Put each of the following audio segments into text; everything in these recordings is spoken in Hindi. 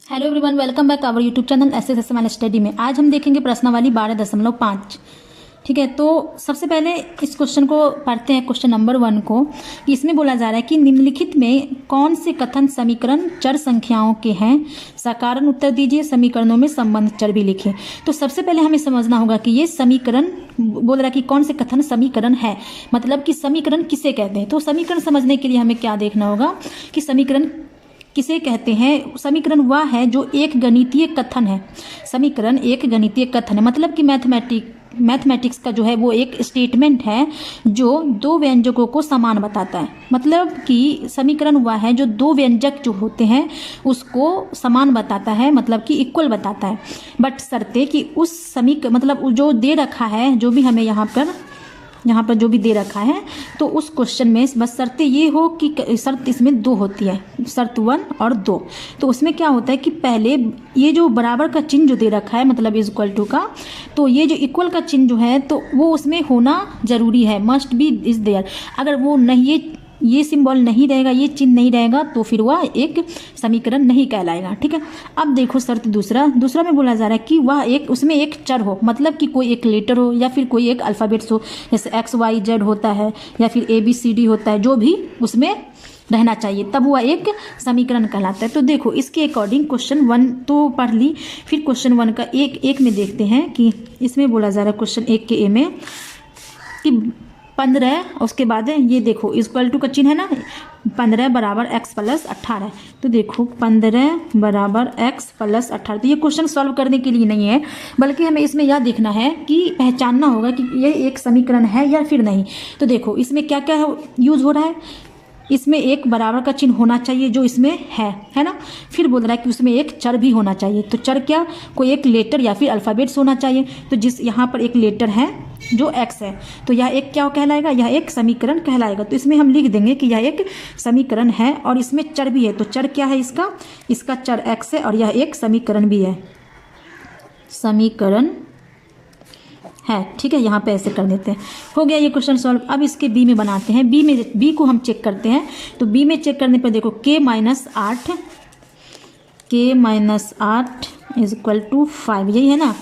Hello everyone, welcome back our YouTube channel SSSML study में। आज हम देखेंगे प्रश्नावली 12.5। ठीक है, तो सबसे पहले इस क्वेश्चन को पढ़ते हैं, क्वेश्चन नंबर 1 को। कि इसमें बोला जा रहा है कि निम्नलिखित में कौन से कथन समीकरण चर संख्याओं के हैं। सकारण उत्तर दीजिए, समीकरणों में संबंध चर भी लिखिए। तो सबसे पहले हमें समझना होगा कि ये समीकरण बोल रहा है कि कौन से कथन समीकरण है, मतलब कि समीकरण किसे कहते हैं। तो समीकरण समझने के लिए हमें क्या देखना होगा कि समीकरण किसे कहते हैं। समीकरण वह है जो एक गणितीय कथन है। समीकरण एक गणितीय कथन है, मतलब कि मैथमेटिक्स का जो है वो एक स्टेटमेंट है जो दो व्यंजकों को समान बताता है। मतलब कि समीकरण वह है जो दो व्यंजक जो होते हैं उसको समान बताता है, मतलब कि इक्वल बताता है। बट शर्ते कि उस मतलब जो दे रखा है, जो भी हमें यहाँ पर जो भी दे रखा है, तो उस क्वेश्चन में बस शर्तें ये हो कि शर्त इसमें दो होती है, शर्त 1 और 2। तो उसमें क्या होता है कि पहले ये जो बराबर का चिन्ह जो दे रखा है, मतलब इज इक्वल टू का, तो ये जो इक्वल का चिन्ह जो है तो वो उसमें होना जरूरी है, मस्ट बी इज देयर। अगर वो नहीं, ये सिंबल नहीं रहेगा, ये चिन्ह नहीं रहेगा, तो फिर वह एक समीकरण नहीं कहलाएगा। ठीक है, अब देखो शर्त दूसरा में बोला जा रहा है कि वह एक उसमें एक चर हो, मतलब कि कोई एक लेटर हो या फिर कोई एक अल्फ़ाबेट्स हो, जैसे XYZ होता है या फिर ABCD होता है, जो भी उसमें रहना चाहिए, तब वह एक समीकरण कहलाता है। तो देखो इसके अकॉर्डिंग क्वेश्चन 1 तो पढ़ ली, फिर क्वेश्चन 1 का एक में देखते हैं कि इसमें बोला जा रहा है क्वेश्चन 1 के A में कि 15, उसके बाद ये देखो इक्वल टू का चिन्ह है ना, 15 बराबर x प्लस 18। तो देखो 15 बराबर x प्लस 18। तो ये क्वेश्चन सॉल्व करने के लिए नहीं है, बल्कि हमें इसमें यह देखना है कि पहचानना होगा कि ये एक समीकरण है या फिर नहीं। तो देखो इसमें क्या क्या यूज़ हो रहा है। इसमें एक बराबर का चिन्ह होना चाहिए जो इसमें है ना। फिर बोल रहा है कि उसमें एक चर भी होना चाहिए। तो चर क्या, कोई एक लेटर या फिर अल्फ़ाबेट्स होना चाहिए। तो जिस यहाँ पर एक लेटर है जो x है, तो यह एक क्या कहलाएगा, यह एक समीकरण कहलाएगा। तो इसमें हम लिख देंगे कि यह एक समीकरण है और इसमें चर भी है। तो चर क्या है, इसका चर x है और यह एक समीकरण भी है, समीकरण है। ठीक है, यहाँ पे ऐसे कर देते हैं। हो गया ये क्वेश्चन सॉल्व। अब इसके बी में बनाते हैं। बी को हम चेक करते हैं। तो बी में चेक करने पर देखो k - 8 इज इक्वल टू 5, यही है ना।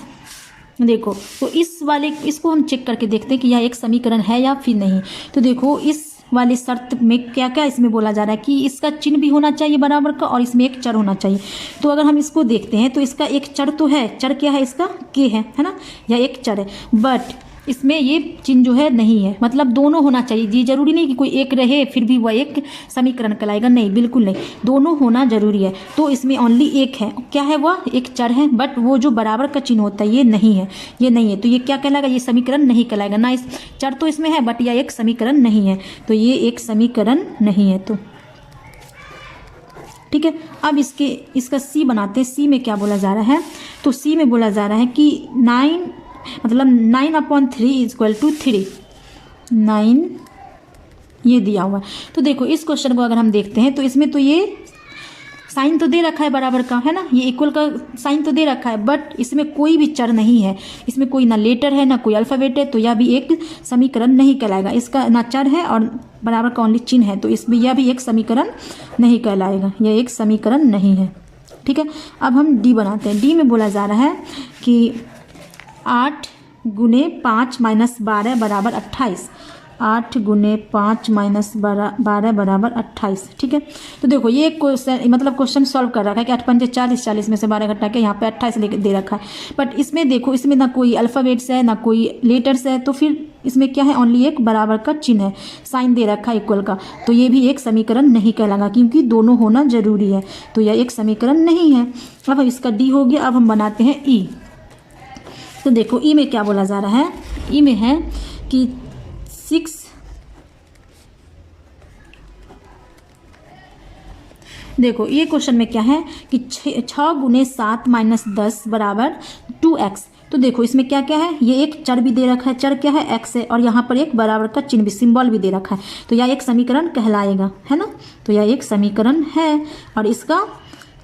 देखो तो इसको हम चेक करके देखते हैं कि यह एक समीकरण है या फिर नहीं। तो देखो इस वाली शर्त में क्या क्या इसमें बोला जा रहा है कि इसका चिन्ह भी होना चाहिए बराबर का और इसमें एक चर होना चाहिए। तो अगर हम इसको देखते हैं तो इसका एक चर तो है, चर क्या है, इसका k है ना, यह एक चर है। बट इसमें ये चिन्ह जो है नहीं है, मतलब दोनों होना चाहिए। ये जरूरी नहीं कि कोई एक रहे फिर भी वह एक समीकरण कहलाएगा, नहीं, बिल्कुल नहीं, दोनों होना जरूरी है। तो इसमें ओनली एक है, क्या है, वह एक चर है, बट वो जो बराबर का चिन्ह होता है ये नहीं है, तो ये क्या कहलाएगा, ये समीकरण नहीं कहलाएगा ना। इस चर तो इसमें है बट यह एक समीकरण नहीं है, तो ये एक समीकरण नहीं है। तो ठीक है, अब इसका सी बनाते हैं। सी में क्या बोला जा रहा है, तो सी में बोला जा रहा है कि 9/3 इज इक्वल टू 3, 9 ये दिया हुआ है। तो देखो इस क्वेश्चन को अगर हम देखते हैं तो इसमें तो ये साइन तो दे रखा है बराबर का, है ना, ये इक्वल का साइन तो दे रखा है, बट इसमें कोई भी चर नहीं है, इसमें कोई ना लेटर है ना कोई अल्फ़ाबेट है, तो यह भी एक समीकरण नहीं कहलाएगा। इसका ना चर है और बराबर का ओनली चिन्ह है, तो इसमें यह भी एक समीकरण नहीं कहलाएगा, यह एक समीकरण नहीं है। ठीक है, अब हम डी बनाते हैं। डी में बोला जा रहा है कि 8 × 5 - 12 बराबर 28, 8 × 5 - 12 बराबर 28। ठीक है, तो देखो ये क्वेश्चन मतलब क्वेश्चन सॉल्व कर रखा है कि 8 × 5 = 40, 40 में से 12 घटा के यहाँ पे 28 लेके दे रखा है। बट इसमें देखो इसमें ना कोई अल्फ़ाबेट्स है ना कोई लेटर्स है, तो फिर इसमें क्या है, ओनली एक बराबर का चिन्ह है, साइन दे रखा है इक्वल का, तो ये भी एक समीकरण नहीं कहलाएगा क्योंकि दोनों होना जरूरी है, तो यह एक समीकरण नहीं है। अब इसका डी हो गया। अब हम बनाते हैं ई। तो देखो ई में क्या बोला जा रहा है, ई में है कि 6, देखो ये क्वेश्चन में क्या है कि 6 × 7 - 10 बराबर 2x। तो देखो इसमें क्या क्या है, ये एक चर भी दे रखा है, चर क्या है, x है, और यहाँ पर एक बराबर का चिन्ह भी, सिंबल भी दे रखा है, तो यह एक समीकरण कहलाएगा, है ना। तो यह एक समीकरण है और इसका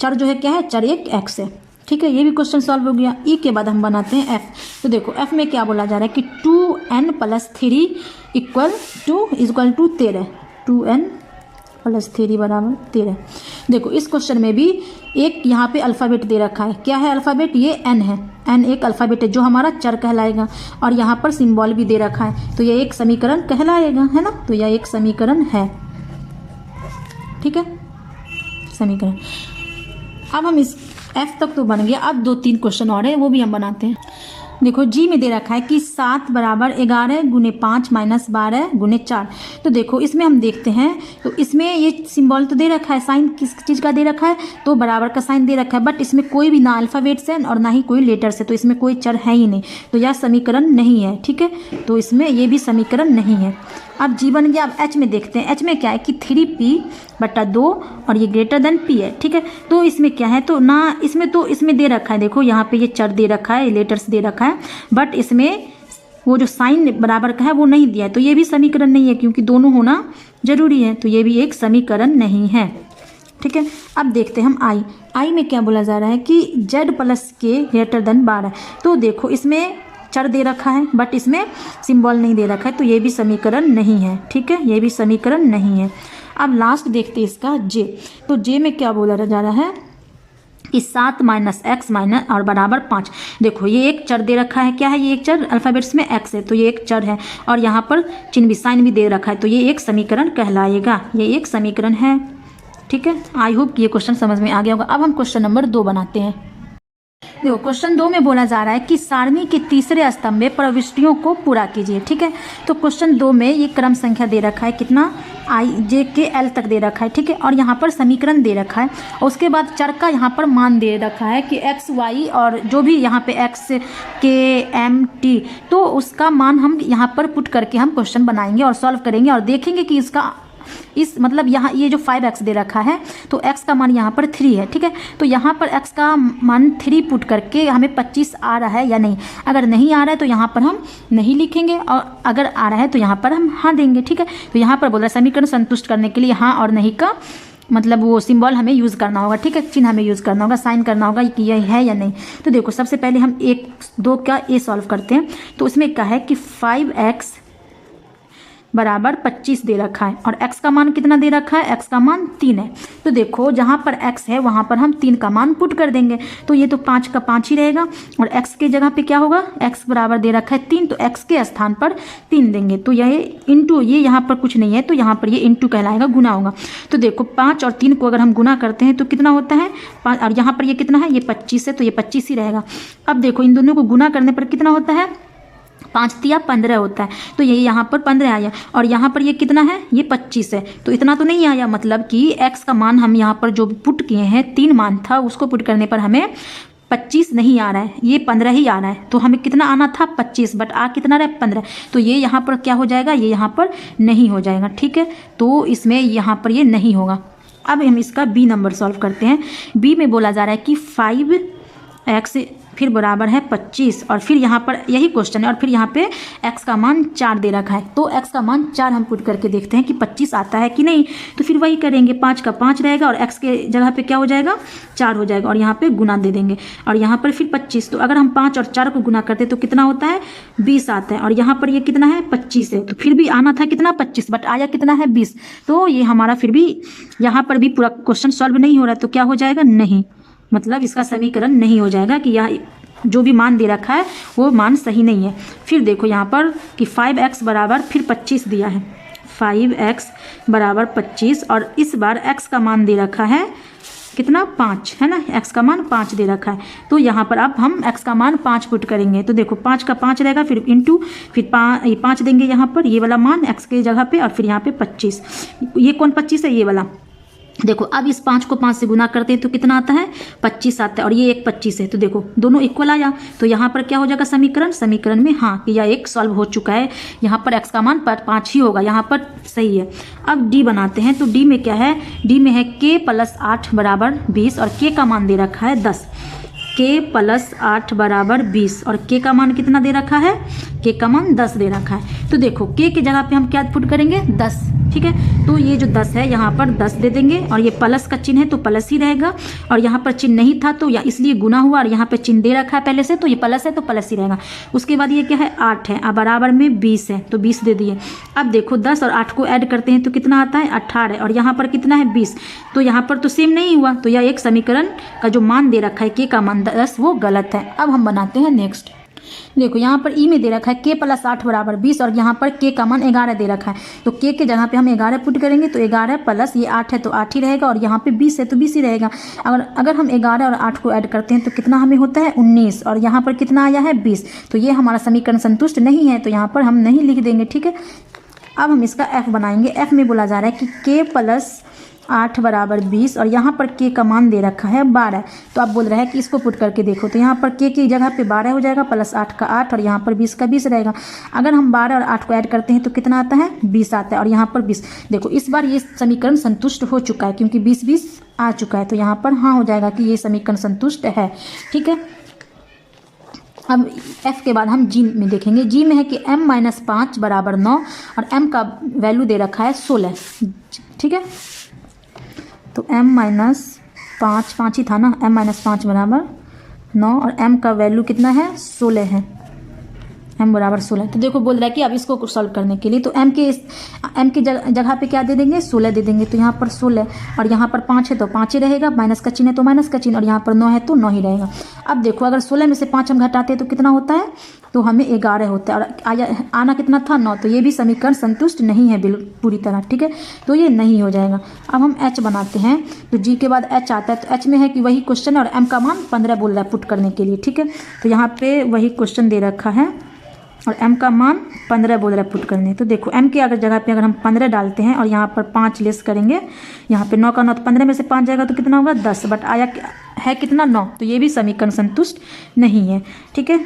चर जो है क्या है, चर एक x है। ठीक है, ये भी क्वेश्चन सॉल्व हो गया। ई के बाद हम बनाते हैं एफ। तो देखो एफ में क्या बोला जा रहा है कि 2n + 3 equal to 13, 2n plus 3 बराबर 13। देखो इस क्वेश्चन में भी एक यहाँ पे अल्फ़ाबेट दे रखा है। क्या है अल्फ़ाबेट? ये एन है। एन एक अल्फ़ाबेट है जो हमारा चर कहलाएगा, और यहाँ पर सिंबल भी दे रखा है, तो ये एक समीकरण कहलाएगा, है ना। तो यह एक समीकरण है, ठीक है, समीकरण। अब हम इस F तक तो बन गया। अब 2-3 क्वेश्चन और है, वो भी हम बनाते हैं। देखो जी में दे रखा है कि 7 बराबर 11 गुने 5 माइनस 12 गुने 4। तो देखो इसमें हम देखते हैं, तो इसमें ये सिंबल तो दे रखा है, साइन किस चीज़ का दे रखा है, तो बराबर का साइन दे रखा है, बट इसमें कोई भी ना अल्फ़ाबेट्स है और ना ही कोई लेटर्स है, तो इसमें कोई चर है ही नहीं, तो यह समीकरण नहीं है, ठीक है। तो इसमें ये भी समीकरण नहीं है। अब जी बन गया। अब एच में देखते हैं। एच में क्या है कि 3p/2 और ये ग्रेटर देन p है, ठीक है। तो इसमें क्या है, तो ना इसमें, तो इसमें दे रखा है, देखो यहाँ पे ये चर दे रखा है, लेटर्स दे रखा है, बट इसमें वो जो साइन बराबर का है वो नहीं दिया है, तो ये भी समीकरण नहीं है, क्योंकि दोनों होना जरूरी है, तो ये भी एक समीकरण नहीं है, ठीक है। अब देखते हैं हम आई में क्या बोला जा रहा है कि z + k ग्रेटर देन 12। तो देखो इसमें चर दे रखा है, बट इसमें सिंबल नहीं दे रखा है, तो ये भी समीकरण नहीं है, ठीक है, ये भी समीकरण नहीं है। अब लास्ट देखते हैं इसका जे। तो जे में क्या बोला जा रहा है कि 7 - x - और बराबर 5। देखो ये एक चर दे रखा है, क्या है ये एक चर, अल्फ़ाबेट्स में x है, तो ये एक चर है, और यहाँ पर चिन्ह भी, साइन भी दे रखा है, तो ये एक समीकरण कहलाएगा, ये एक समीकरण है, ठीक है। आई होप कि ये क्वेश्चन समझ में आ गया होगा। अब हम क्वेश्चन नंबर 2 बनाते हैं। देखो क्वेश्चन 2 में बोला जा रहा है कि सारणी के तीसरे स्तंभ में प्रविष्टियों को पूरा कीजिए, ठीक है। तो क्वेश्चन 2 में ये क्रम संख्या दे रखा है, कितना, i j k l तक दे रखा है, ठीक है, और यहाँ पर समीकरण दे रखा है, और उसके बाद चर का यहाँ पर मान दे रखा है कि x y और जो भी यहाँ पे x k m t, तो उसका मान हम यहाँ पर पुट करके हम क्वेश्चन बनाएंगे और सॉल्व करेंगे, और देखेंगे कि इसका मतलब यहाँ ये जो 5x दे रखा है, तो x का मान यहाँ पर 3 है, ठीक है। तो यहाँ पर x का मान 3 पुट करके हमें 25 आ रहा है या नहीं। अगर नहीं आ रहा है तो यहाँ पर हम नहीं लिखेंगे, और अगर आ रहा है तो यहाँ पर हम हाँ देंगे, ठीक है। तो यहाँ पर बोल रहा है समीकरण संतुष्ट करने के लिए हाँ और नहीं का मतलब वो सिंबल हमें यूज़ करना होगा, ठीक है, चिन्ह हमें यूज़ करना होगा, साइन करना होगा कि यह है या नहीं। तो देखो सबसे पहले हम 1-2 का ए सॉल्व करते हैं। तो उसमें क्या है कि 5x बराबर 25 दे रखा है, और x का मान कितना दे रखा है, x का मान 3 है। तो देखो जहाँ पर x है वहाँ पर हम 3 का मान पुट कर देंगे, तो ये तो 5 का 5 ही रहेगा, और x के जगह पे क्या होगा, x बराबर दे रखा है 3, तो x के स्थान पर 3 देंगे, तो यह इंटू, ये यहाँ पर कुछ नहीं है, तो यहाँ पर ये इंटू कहलाएगा, गुना होगा। तो देखो 5 और 3 को अगर हम गुना करते हैं तो कितना होता है 5, और यहाँ पर ये कितना है, ये 25 है, तो ये 25 ही रहेगा। अब देखो इन दोनों को गुना करने पर कितना होता है, 5 तिया 15 होता है, तो ये यहाँ पर 15 आया, और यहाँ पर ये कितना है, ये 25 है, तो इतना तो नहीं आया, मतलब कि x का मान हम यहाँ पर जो पुट किए हैं 3 मान था, उसको पुट करने पर हमें 25 नहीं आ रहा है, ये 15 ही आ रहा है। तो हमें कितना आना था 25, बट आ कितना रहा है 15, तो ये यहाँ पर क्या हो जाएगा, ये यहाँ पर नहीं हो जाएगा, ठीक है। तो इसमें यहाँ पर ये नहीं होगा। अब हम इसका बी नंबर सॉल्व करते हैं। बी में बोला जा रहा है कि 5x फिर बराबर है 25, और फिर यहाँ पर यही क्वेश्चन है, और फिर यहाँ पे x का मान 4 दे रखा है, तो x का मान 4 हम पुट करके देखते हैं कि 25 आता है कि नहीं। तो फिर वही करेंगे, 5 का 5 रहेगा, और x के जगह पे क्या हो जाएगा 4 हो जाएगा, और यहाँ पे गुना दे देंगे, और यहाँ पर फिर 25। तो अगर हम 5 और 4 को गुना करते तो कितना होता है 20 आता है, और यहाँ पर ये कितना है 25 है, तो फिर भी आना था कितना 25, बट आया कितना है 20। तो ये हमारा फिर भी यहाँ पर भी पूरा क्वेश्चन सॉल्व नहीं हो रहा है, तो क्या हो जाएगा नहीं, मतलब इसका समीकरण नहीं हो जाएगा कि यह जो भी मान दे रखा है वो मान सही नहीं है। फिर देखो यहाँ पर कि 5x बराबर फिर 25 दिया है, 5x बराबर 25, और इस बार x का मान दे रखा है कितना 5 है ना, x का मान 5 दे रखा है। तो यहाँ पर अब हम x का मान 5 पुट करेंगे, तो देखो 5 का 5 रहेगा, फिर इंटू, फिर 5 देंगे यहाँ पर ये वाला मान x के जगह पे, और फिर यहाँ पे 25, ये कौन 25 है, ये वाला। देखो अब इस 5 को 5 से गुना करते हैं तो कितना आता है 25 आता है, और ये एक 25 है, तो देखो दोनों इक्वल आया, तो यहाँ पर क्या हो जाएगा समीकरण में हाँ कि यह एक सॉल्व हो चुका है। यहाँ पर x का मान 5 ही होगा, यहाँ पर सही है। अब d बनाते हैं। तो d में क्या है, d में है k + 8 बराबर 20, और k का मान दे रखा है 10, k + 8 बराबर 20, और k का मान कितना दे रखा है, k का मान 10 दे रखा है। तो देखो k की जगह पे हम क्या पुट करेंगे 10, ठीक है। तो ये जो 10 है यहाँ पर 10 दे देंगे और ये प्लस का चिन्ह है तो प्लस ही रहेगा, और यहाँ पर चिन्ह नहीं था तो इसलिए गुना हुआ, और यहाँ पे चिन्ह दे रखा है पहले से तो ये प्लस है तो प्लस ही रहेगा। उसके बाद ये क्या है 8 है, अब बराबर में 20 है तो 20 दे दिए। अब देखो 10 और 8 को ऐड करते हैं तो कितना आता है 18, और यहाँ पर कितना है 20, तो यहाँ पर तो सेम नहीं हुआ, तो यह एक समीकरण का जो मान दे रखा है के का मान 10 वो गलत है। अब हम बनाते हैं नेक्स्ट। देखो यहाँ पर ई में दे रखा है के प्लस 8 बराबर 20, और यहाँ पर के का मान 11 दे रखा है, तो के जगह पे हम 11 पुट करेंगे तो 11 प्लस ये 8 है तो 8 ही रहेगा, और यहाँ पे 20 है तो 20 ही रहेगा। अगर हम 11 और 8 को ऐड करते हैं तो कितना हमें होता है 19, और यहाँ पर कितना आया है 20, तो ये हमारा समीकरण संतुष्ट नहीं है, तो यहाँ पर हम नहीं लिख देंगे, ठीक है। अब हम इसका एफ बनाएंगे। एफ में बोला जा रहा है कि के प्लस 8 बराबर 20, और यहाँ पर के का मान दे रखा है 12, तो आप बोल रहे हैं कि इसको पुट करके देखो, तो यहाँ पर के की जगह पे 12 हो जाएगा प्लस 8 का 8, और यहाँ पर 20 का 20 रहेगा। अगर हम 12 और 8 को ऐड करते हैं तो कितना आता है 20 आता है, और यहाँ पर 20। देखो इस बार ये समीकरण संतुष्ट हो चुका है क्योंकि 20 आ चुका है, तो यहाँ पर हाँ हो जाएगा कि ये समीकरण संतुष्ट है, ठीक है। अब f के बाद हम जी में देखेंगे। जी में है कि m-5 बराबर 9, और m का वैल्यू दे रखा है 16, ठीक है। तो m-5 ही था ना, m-5 बराबर 9, और m का वैल्यू कितना है 16 है, m बराबर 16। तो देखो बोल रहा है कि अब इसको सॉल्व करने के लिए तो m के जगह पे क्या दे देंगे 16 दे देंगे, तो यहाँ पर 16, और यहाँ पर 5 है तो 5 ही रहेगा, माइनस का चिन्ह है तो माइनस का चिन्ह, और यहाँ पर 9 है तो 9 ही रहेगा। अब देखो अगर 16 में से 5 हम घटाते हैं तो कितना होता है, तो हमें 11 होता है, और आना कितना था 9, तो ये भी समीकरण संतुष्ट नहीं है पूरी तरह, ठीक है, तो ये नहीं हो जाएगा। अब हम h बनाते हैं, तो g के बाद h आता है, तो h में है कि वही क्वेश्चन है और m का मान 15 बोल रहा है पुट करने के लिए, ठीक है। तो यहाँ पे वही क्वेश्चन दे रखा है और m का मान 15 बोल रहा है पुट करने। तो देखो m की अगर जगह पे अगर हम 15 डालते हैं और यहाँ पर 5 लेस करेंगे, यहाँ पे 9 का 9, तो 15 में से 5 जाएगा तो कितना होगा 10, बट आया है कितना 9, तो ये भी समीकरण संतुष्ट नहीं है, ठीक है।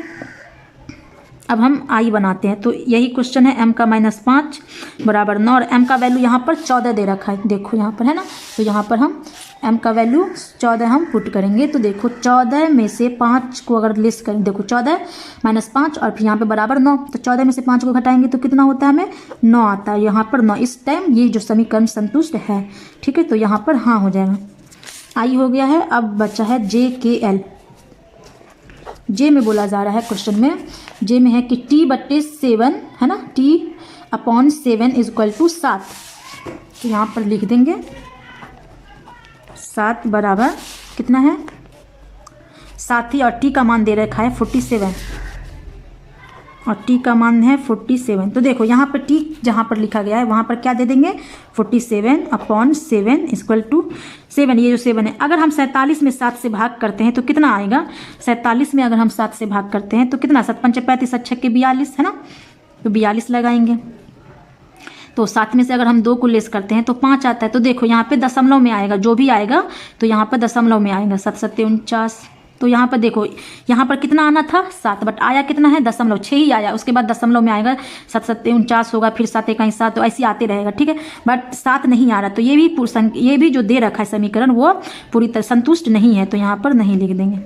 अब हम आई बनाते हैं, तो यही क्वेश्चन है m का -5 बराबर 9, और m का वैल्यू यहाँ पर 14 दे रखा है, देखो यहाँ पर है ना, तो यहाँ पर हम m का वैल्यू 14 हम पुट करेंगे। तो देखो 14 में से 5 को अगर लेस करें, देखो 14 -5 और फिर यहाँ पे बराबर 9, तो 14 में से 5 को घटाएंगे तो कितना होता है हमें 9 आता है, यहाँ पर 9। इस टाइम ये जो समीकरण संतुष्ट है, ठीक है, तो यहाँ पर हाँ हो जाएगा। आई हो गया है। अब बचा है जे के एल। जे में बोला जा रहा है क्वेश्चन में, जे में है कि t/7 है ना, t/7 इज इक्वल टू 7, तो यहाँ पर लिख देंगे 7 बराबर कितना है 7 ही, और t का मान दे रखा है 47, और t का मान है 47। तो देखो यहाँ पर t जहाँ पर लिखा गया है वहाँ पर क्या दे देंगे 47/7 इक्वल टू 7, ये जो 7 है, अगर हम 47 में 7 से भाग करते हैं तो कितना आएगा, 47 में अगर हम 7 से भाग करते हैं तो कितना, 7 5 35 6 के 42 है ना, तो 42 लगाएंगे। तो 7 में से अगर हम 2 को लेस करते हैं तो 5 आता है, तो देखो यहाँ पे दशमलव में आएगा, जो भी आएगा तो यहाँ पर दशमलव में आएगा, 7 7 49। तो यहाँ पर देखो यहाँ पर कितना आना था 7, बट आया कितना है 0.6 ही आया, उसके बाद दशमलव में आएगा 7 7 49 होगा, फिर 7 1 7, तो ऐसे आते रहेगा, ठीक है, बट 7 नहीं आ रहा, तो ये भी जो दे रखा है समीकरण वो पूरी तरह संतुष्ट नहीं है, तो यहाँ पर नहीं लिख देंगे।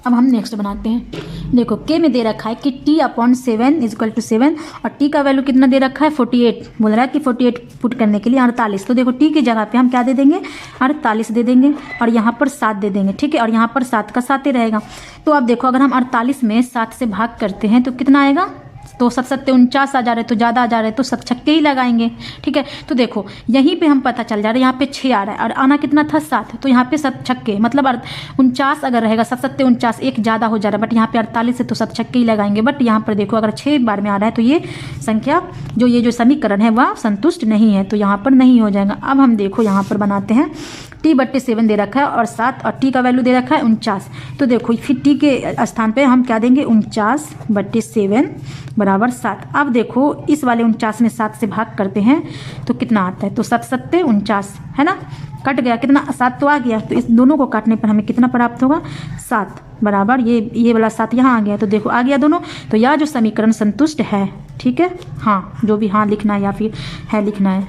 अब हम नेक्स्ट बनाते हैं। देखो के में दे रखा है कि t/7 इज इक्वल टू 7, और t का वैल्यू कितना दे रखा है 48, बोल रहा है कि 48 पुट करने के लिए 48, तो देखो t की जगह पे हम क्या दे देंगे 48 दे देंगे, और यहाँ पर 7 दे देंगे, ठीक है, और यहाँ पर 7 का 7 ही रहेगा। तो अब देखो अगर हम 48 में 7 से भाग करते हैं तो कितना आएगा, तो 7 7 49 आ जा रहे, तो ज़्यादा आ जा रहे, तो 7 छक्के ही लगाएंगे, ठीक है। तो देखो यहीं पे हम पता चल जा रहा है, यहाँ पे 6 आ रहा है और आना कितना था 7, तो यहाँ पे 7 छक्के मतलब 49 अगर रहेगा, 7 7 49 एक ज़्यादा हो जा रहा है, बट यहाँ पे 48 है तो 7 छक्के ही लगाएंगे, बट यहाँ पर देखो अगर 6 बार में आ रहा है तो ये संख्या जो ये जो समीकरण है वह संतुष्ट नहीं है, तो यहाँ पर नहीं हो जाएगा। अब हम देखो यहाँ पर बनाते हैं, t/7 दे रखा है और 7, और t का वैल्यू दे रखा है 49, तो देखो फिर t के स्थान पे हम क्या देंगे 49/7 बराबर 7। अब देखो इस वाले 49 में 7 से भाग करते हैं तो कितना आता है, तो 7 7 49 है ना, कट गया, कितना 7 तो आ गया, तो इस दोनों को काटने पर हमें कितना प्राप्त होगा 7 बराबर ये वाला 7 यहाँ आ गया, तो देखो आ गया दोनों, तो यह जो समीकरण संतुष्ट है, ठीक है, हाँ जो भी हाँ लिखना है या फिर है लिखना है।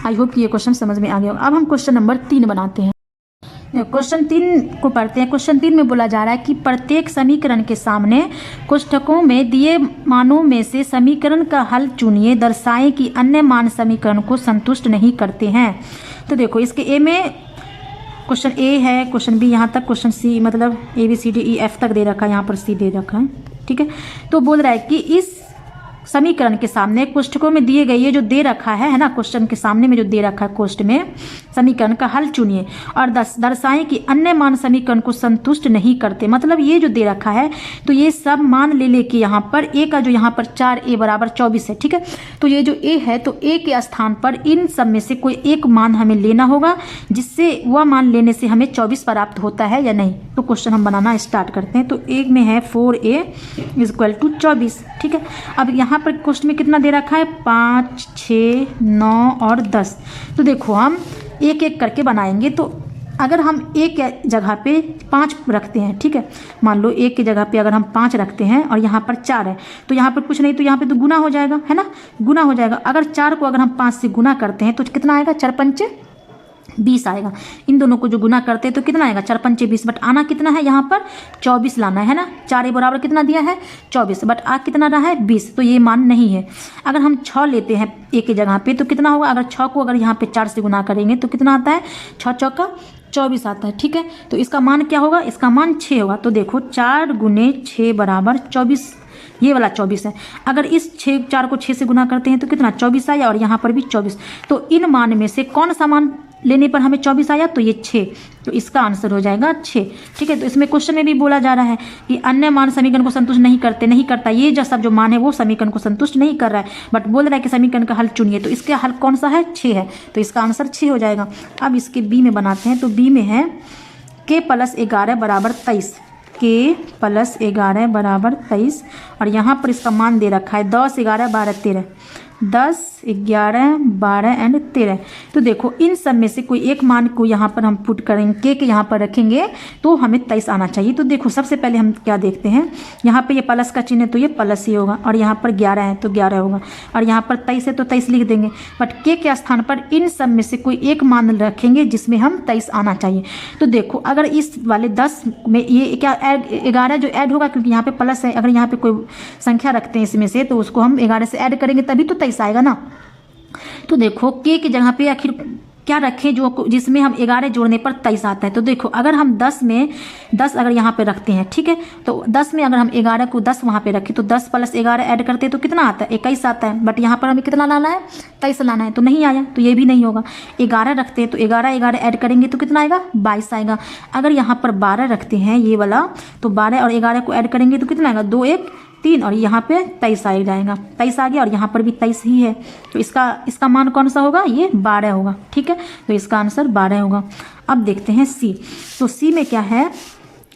आई होप कि ये क्वेश्चन समझ में आ गया। अब हम क्वेश्चन नंबर 3 बनाते हैं। क्वेश्चन 3 को पढ़ते हैं। क्वेश्चन 3 में बोला जा रहा है कि प्रत्येक समीकरण के सामने कोष्ठकों में दिए मानों में से समीकरण का हल चुनिए, दर्शाएं कि अन्य मान समीकरण को संतुष्ट नहीं करते हैं। तो देखो इसके ए में क्वेश्चन ए है, क्वेश्चन बी यहाँ तक, क्वेश्चन सी मतलब ABCDEF तक दे रखा है, यहाँ पर सी दे रखा है, ठीक है। तो बोल रहा है कि इस समीकरण के सामने कोष्ठकों में दिए गए ये जो दे रखा है ना, क्वेश्चन के सामने में जो दे रखा है कोष्ठ में, समीकरण का हल चुनिए और दर्शाएं कि अन्य मान समीकरण को संतुष्ट नहीं करते। मतलब ये जो दे रखा है तो ये सब मान ले लेके यहाँ पर ए का जो यहाँ पर 4A बराबर 24 है, ठीक है। तो ये जो ए है तो ए के स्थान पर इन सब में से कोई एक मान हमें लेना होगा, जिससे वह मान लेने से हमें 24 प्राप्त होता है या नहीं। तो क्वेश्चन हम बनाना स्टार्ट करते हैं। तो एक में है 4A = 24, ठीक है। अब यहाँ पर क्वेश्चन में कितना दे रखा है 5, 6, 9 और 10। तो देखो हम एक एक करके बनाएंगे। तो अगर हम एक जगह पे 5 रखते हैं, ठीक है, मान लो एक की जगह पे अगर हम 5 रखते हैं और यहाँ पर 4 है, तो यहाँ पर कुछ नहीं, तो यहाँ पे तो गुना हो जाएगा, है ना, गुना हो जाएगा। अगर 4 को अगर हम 5 से गुना करते हैं तो कितना आएगा, 4 पंचे 20 आएगा। इन दोनों को जो गुना करते हैं तो कितना आएगा, 4 पंचे 20, बट आना कितना है यहाँ पर 24 लाना है ना। 4A बराबर कितना दिया है 24, बट आ कितना रहा है 20, तो ये मान नहीं है। अगर हम 6 लेते हैं ए की जगह पे तो कितना होगा, अगर 6 को अगर यहाँ पे 4 से गुना करेंगे तो कितना आता है, 6 चौका 24 आता है, ठीक है। तो इसका मान क्या होगा, इसका मान 6 होगा। तो देखो 4 × 6 बराबर 24, ये वाला 24 है। अगर इस 4 को 6 से गुना करते हैं तो कितना 24 आया और यहाँ पर भी 24। तो इन मान में से कौन सा मान लेने पर हमें 24 आया, तो ये 6, तो इसका आंसर हो जाएगा 6, ठीक है। तो इसमें क्वेश्चन में भी बोला जा रहा है कि अन्य मान समीकरण को संतुष्ट नहीं करता, ये जो सब जो मान है वो समीकरण को संतुष्ट नहीं कर रहा है, बट बोल रहा है कि समीकरण का हल चुनिए। तो इसका हल कौन सा है, 6 है, तो इसका आंसर 6 हो जाएगा। अब इसके बी में बनाते हैं। तो बी में है k + 11 बराबर 23, k + 11 बराबर 23, और यहाँ पर इसका मान दे रखा है 10, 11, 12, 13, 10, 11, 12 एंड 13। तो देखो इन सब में से कोई एक मान को यहाँ पर हम पुट करेंगे, के यहाँ पर रखेंगे तो हमें 23 आना चाहिए। तो देखो सबसे पहले हम क्या देखते हैं, यहाँ पे ये प्लस का चिन्ह है तो ये प्लस ही होगा, और यहाँ पर 11 है तो 11 होगा, और यहाँ पर 23 है तो 23 लिख देंगे। बट के स्थान पर इन सब में से कोई एक मान रखेंगे जिसमें हम 23 आना चाहिए। तो देखो अगर इस वाले 10 में ये क्या 11 जो ऐड होगा, क्योंकि यहाँ पे प्लस है, अगर यहाँ पे कोई संख्या रखते हैं इसमें से तो उसको हम 11 से ऐड करेंगे तभी तो 23 आएगा ना। तो देखो के की जगह पे आखिर क्या रखें जो जिसमें हम 11 जोड़ने पर 23 आता है। तो देखो अगर हम 10 में 10 अगर यहाँ पे रखते हैं, ठीक है, तो 10 में अगर हम 11 को 10 वहाँ पे रखें तो 10 + 11 ऐड करते हैं तो कितना आता है 21 आता है। बट यहाँ पर हमें कितना लाना है 23 लाना है, तो नहीं आया, तो ये भी नहीं होगा। 11 रखते हैं तो 11 ऐड करेंगे तो कितना आएगा 22 आएगा। अगर यहाँ पर 12 रखते हैं ये वाला, तो 12 और 11 को ऐड करेंगे तो कितना आएगा 2, 1, 3, और यहाँ पे 23 आ जाएगा, 23 आ गया, और यहाँ पर भी 23 ही है। तो इसका मान कौन सा होगा, ये 12 होगा, ठीक है। तो इसका आंसर 12 होगा। अब देखते हैं सी। तो सी में क्या है,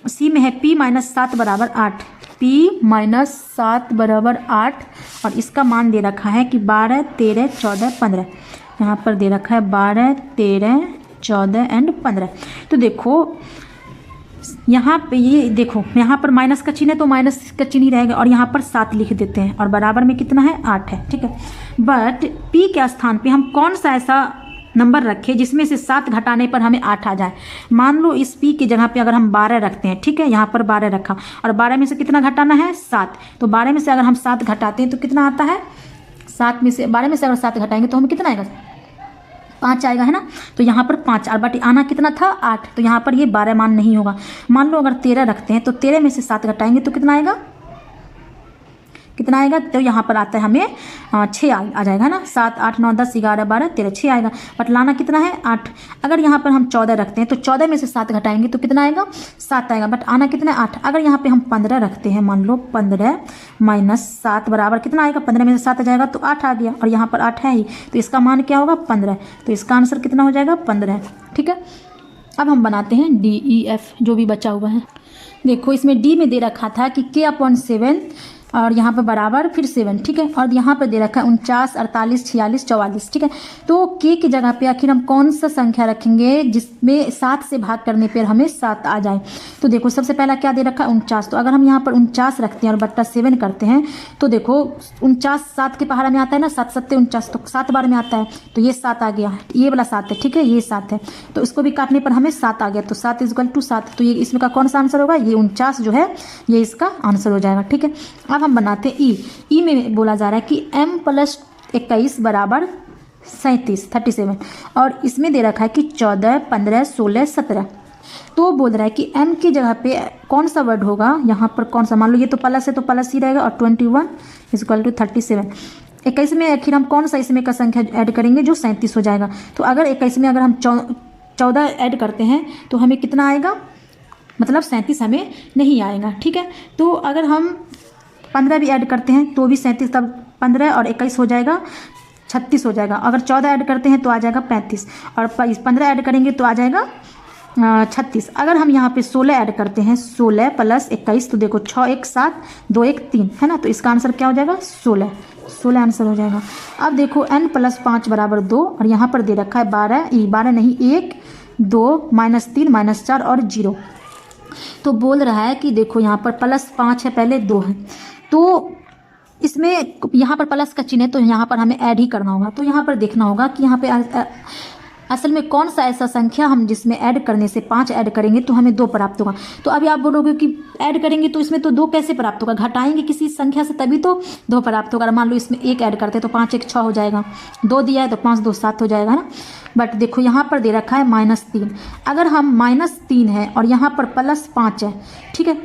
सी में है p - 7 बराबर 8, p - 7 बराबर 8, और इसका मान दे रखा है कि 12, 13, 14, 15। यहाँ पर दे रखा है 12, 13, 14 एंड 15। तो देखो यहाँ पे ये देखो यहाँ पर माइनस का चिन्ह है तो माइनस का चिन्ह ही रहेगा, और यहाँ पर 7 लिख देते हैं, और बराबर में कितना है 8 है, ठीक है। बट p के स्थान पे हम कौन सा ऐसा नंबर रखें जिसमें से 7 घटाने पर हमें 8 आ जाए। मान लो इस p की जगह पे अगर हम 12 रखते हैं, ठीक है, यहाँ पर 12 रखा, और 12 में से कितना घटाना है 7, तो 12 में से अगर हम 7 घटाते हैं तो कितना आता है 7 में से 12 में से अगर 7 घटाएंगे तो हमें कितना आएगा 5 आएगा, है ना। तो यहाँ पर 5, और बट आना कितना था 8, तो यहाँ पर ये 12 मान नहीं होगा। मान लो अगर 13 रखते हैं तो 13 में से 7 घटाएंगे तो कितना आएगा, तो यहाँ पर आता है हमें 6 आ जाएगा, है ना। 7, 8, 9, 10, 11, 12, 13, 6 आएगा। बट लाना कितना है 8। अगर यहाँ पर हम 14 रखते हैं तो 14 में से 7 घटाएंगे तो कितना आएगा 7 आएगा, बट आना कितना है 8। अगर यहाँ पे हम 15 रखते हैं, मान लो 15 - 7 बराबर कितना आएगा, 15 में से 7 आ जाएगा तो 8 आ गया, और यहाँ पर 8 है ही, तो इसका मान क्या होगा 15। तो इसका आंसर कितना हो जाएगा 15, ठीक है। अब हम बनाते हैं DEF जो भी बचा हुआ है। देखो इसमें D में दे रखा था कि K/7 और यहाँ पर बराबर फिर 7, ठीक है। और यहाँ पर दे रखा है 49, 48, 46, 44, ठीक है। तो के की जगह पे आखिर हम कौन सा संख्या रखेंगे जिसमें 7 से भाग करने पर हमें 7 आ जाए। तो देखो सबसे पहला क्या दे रखा है 49, तो अगर हम यहाँ पर 49 रखते हैं और बट्टा 7 करते हैं तो देखो 49 7 के पहाड़ा में आता है ना, 7 7 49, तो 7 बार में आता है, तो ये 7 आ गया, ये वाला 7 है, ठीक है, ये 7 है, तो इसको भी काटने पर हमें 7 आ गया, तो 7 = 7, तो ये इसमें का कौन सा आंसर होगा, ये 49 जो है ये इसका आंसर हो जाएगा, ठीक है। अब हम बनाते हैं ई में बोला जा रहा है कि m + 21 = 37 और इसमें दे रखा है कि 14, 15, 16, 17। तो बोल रहा है कि m की जगह पे कौन सा वर्ड होगा, यहाँ पर कौन सा, मान लो ये तो प्लस है तो प्लस ही रहेगा, और 21 = 37। 21 में आखिर हम कौन सा इसमें का संख्या ऐड करेंगे जो 37 हो जाएगा। तो अगर 21 में अगर हम 14 ऐड करते हैं तो हमें कितना आएगा, मतलब 37 हमें नहीं आएगा, ठीक है। तो अगर हम 15 भी ऐड करते हैं तो भी 37, तब 15 और 21 हो जाएगा 36 हो जाएगा। अगर 14 ऐड करते हैं तो आ जाएगा 35, और 15 ऐड करेंगे तो आ जाएगा 36। अगर हम यहाँ पे 16 ऐड करते हैं, 16 + 21, तो देखो 6 1 7 2 1 3 है ना, तो इसका आंसर क्या हो जाएगा 16 आंसर हो जाएगा। अब देखो n + 5 = 2 और यहाँ पर दे रखा है 12 नहीं 1 2 -3 -4 और 0। तो बोल रहा है कि देखो यहाँ पर +5 है, पहले 2 है, तो इसमें यहाँ पर प्लस का चिन्ह है तो यहाँ पर हमें ऐड ही करना होगा। तो यहाँ पर देखना होगा कि यहाँ पे असल में कौन सा ऐसा संख्या हम जिसमें ऐड करने से 5 ऐड करेंगे तो हमें 2 प्राप्त होगा। तो अभी आप बोलोगे कि ऐड करेंगे तो इसमें तो 2 कैसे प्राप्त होगा, घटाएंगे किसी संख्या से तभी तो 2 प्राप्त होगा। मान लो इसमें 1 ऐड करते हैं तो 5 1 6 हो जाएगा, 2 दिया है तो 5 2 7 हो जाएगा ना। बट देखो यहाँ पर दे रखा है -3, अगर हम -3 है और यहाँ पर +5 है, ठीक है,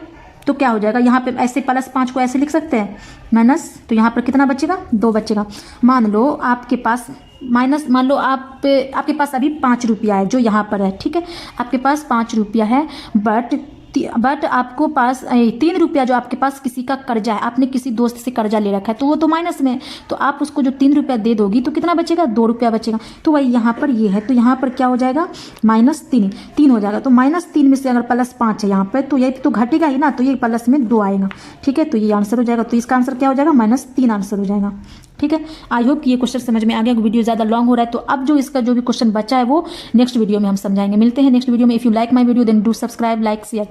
तो क्या हो जाएगा, यहाँ पे ऐसे +5 को ऐसे लिख सकते हैं माइनस, तो यहाँ पर कितना बचेगा 2 बचेगा। मान लो आपके पास मान लो आपके पास अभी 5 रुपया है जो यहाँ पर है, ठीक है, आपके पास 5 रुपया है, बट आपको पास 3 रुपया जो आपके पास किसी का कर्जा है, आपने किसी दोस्त से कर्जा ले रखा है तो वो तो माइनस में है, तो आप उसको जो 3 रुपया दे दोगी तो कितना बचेगा 2 रुपया बचेगा। तो वही यहाँ पर ये है, तो यहाँ पर क्या हो जाएगा -3 हो जाएगा। तो -3 में से अगर +5 है यहाँ पर तो ये तो घटेगा ही ना, तो ये प्लस में 2 आएगा, ठीक है, तो ये आंसर हो जाएगा। तो इसका आंसर क्या हो जाएगा -3 आंसर हो जाएगा, ठीक है। आई होप ये क्वेश्चन समझ में आ गया। वीडियो ज़्यादा लॉन्ग हो रहा है तो अब जो इसका जो भी क्वेश्चन बचा है वो नेक्स्ट वीडियो में हम समझाएंगे। मिलते हैं नेक्स्ट वीडियो में। If you like my video then do subscribe, like, share.